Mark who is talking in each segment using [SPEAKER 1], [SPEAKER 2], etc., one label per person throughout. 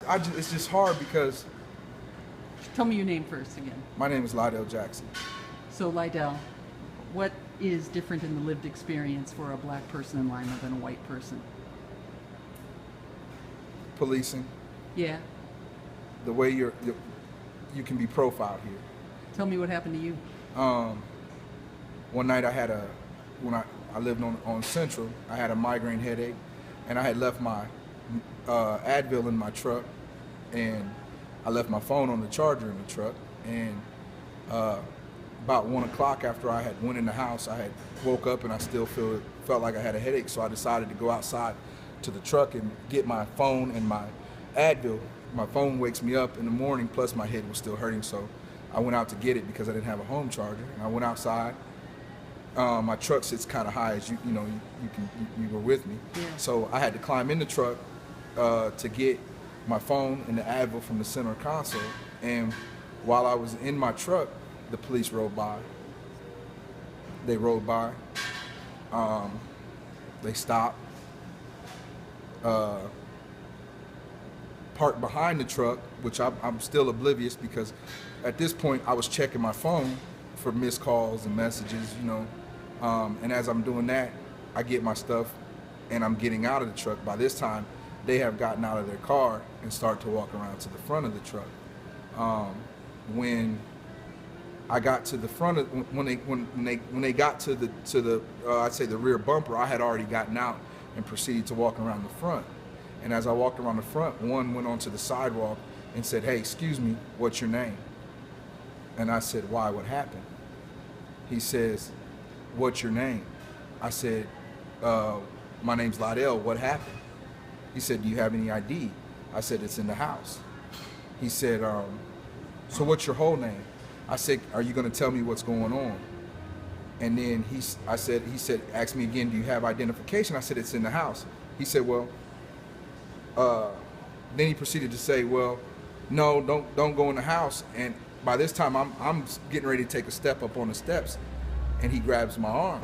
[SPEAKER 1] it's just hard because
[SPEAKER 2] Tell me your name first again.
[SPEAKER 1] my name is Lydell Jackson.
[SPEAKER 2] So, Lydell, what is different in the lived experience for a black person in Lima than a white person?
[SPEAKER 1] Policing,
[SPEAKER 2] Yeah.
[SPEAKER 1] the way you can be profiled here.
[SPEAKER 2] Tell me what happened to you.
[SPEAKER 1] One night when I lived on Central, I had a migraine headache, and I had left my Advil in my truck, and I left my phone on the charger in the truck, and about 1 o'clock after I had went in the house, I had woke up and I still felt like I had a headache, so I decided to go outside to the truck and get my phone and my Advil. My phone wakes me up in the morning, plus my head was still hurting, so I went out to get it because I didn't have a home charger. And I went outside. My truck sits kind of high, as you were with me.
[SPEAKER 2] Yeah.
[SPEAKER 1] So I had to climb in the truck to get my phone and the Advil from the center console. And while I was in my truck, the police rode by. They rode by. They stopped. Parked behind the truck, which I'm still oblivious because at this point I was checking my phone for missed calls and messages, and as I'm doing that, I get my stuff and I'm getting out of the truck. By this time, they have gotten out of their car and start to walk around to the front of the truck. When I got to the front of when they got to the I'd say the rear bumper, I had already gotten out and proceeded to walk around the front. And as I walked around the front, one went onto the sidewalk and said, "Hey, excuse me, what's your name?" And I said, "Why? What happened?" He says, "What's your name?" I said, "My name's Lydell. What happened?" He said, "Do you have any ID?" I said, "It's in the house." He said, "So what's your whole name?" I said, "Are you going to tell me what's going on?" And then he said, "Ask me again, do you have identification?" I said, "It's in the house." He said, "Well," then he proceeded to say, "Well, no, don't go in the house." And by this time, I'm getting ready to take a step up on the steps, and he grabs my arm,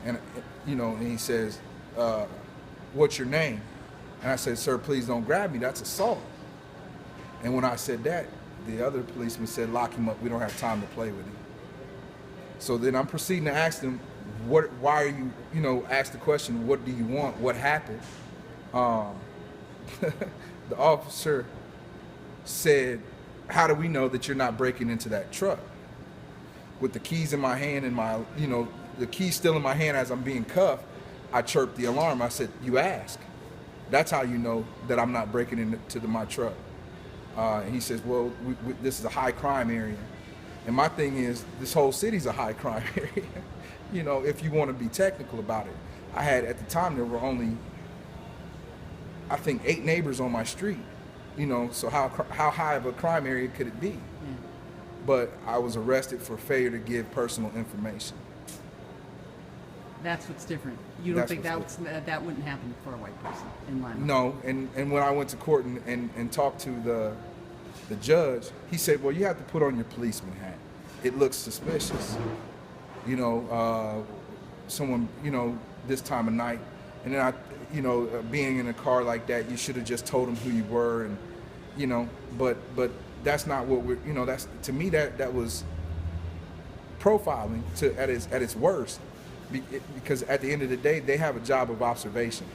[SPEAKER 1] and and he says, "What's your name?" And I said, "Sir, please don't grab me. That's assault." And when I said that, the other policeman said, "Lock him up. We don't have time to play with him." So then I'm proceeding to ask them, why are you, ask the question, what do you want? What happened? The officer said, "How do we know that you're not breaking into that truck?" With the keys in my hand and the keys still in my hand as I'm being cuffed, I chirped the alarm. I said, "You ask. That's how you know that I'm not breaking into my truck." And he says, "Well, this is a high crime area." And my thing is, this whole city's a high crime area, if you want to be technical about it. I had, at the time, there were only, I think, 8 neighbors on my street, so how high of a crime area could it be?
[SPEAKER 2] Yeah.
[SPEAKER 1] But I was arrested for failure to give personal information.
[SPEAKER 2] That's what's different. You don't
[SPEAKER 1] That's
[SPEAKER 2] think
[SPEAKER 1] what's
[SPEAKER 2] that wouldn't happen for a white person in Lima?
[SPEAKER 1] No, and when I went to court and talked to the judge, he said, "Well, you have to put on your policeman hat. It looks suspicious. Someone, this time of night." And then being in a car like that, you should have just told them who you were, and but that's not what we're, that's, to me, that was profiling at its worst, because at the end of the day, they have a job of observation,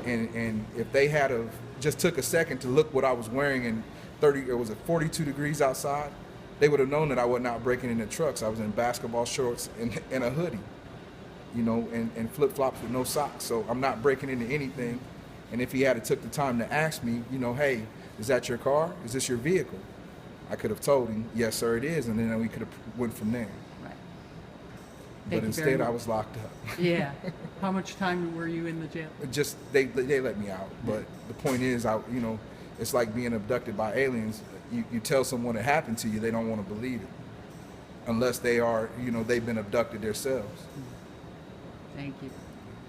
[SPEAKER 1] and if they had just took a second to look what I was wearing in 42 degrees outside, they would have known that I was not breaking into trucks. I was in basketball shorts and a hoodie, and flip-flops with no socks. So I'm not breaking into anything. And if he had took the time to ask me, "Hey, is that your car? Is this your vehicle?" I could have told him, "Yes, sir, it is," and then we could have went from there.
[SPEAKER 2] Right.
[SPEAKER 1] But instead, I was locked up.
[SPEAKER 2] Yeah. How much time were you in the jail?
[SPEAKER 1] Just they let me out. But the point is, it's like being abducted by aliens. You tell someone it happened to you, they don't want to believe it, unless they are, they've been abducted themselves.
[SPEAKER 2] Thank you.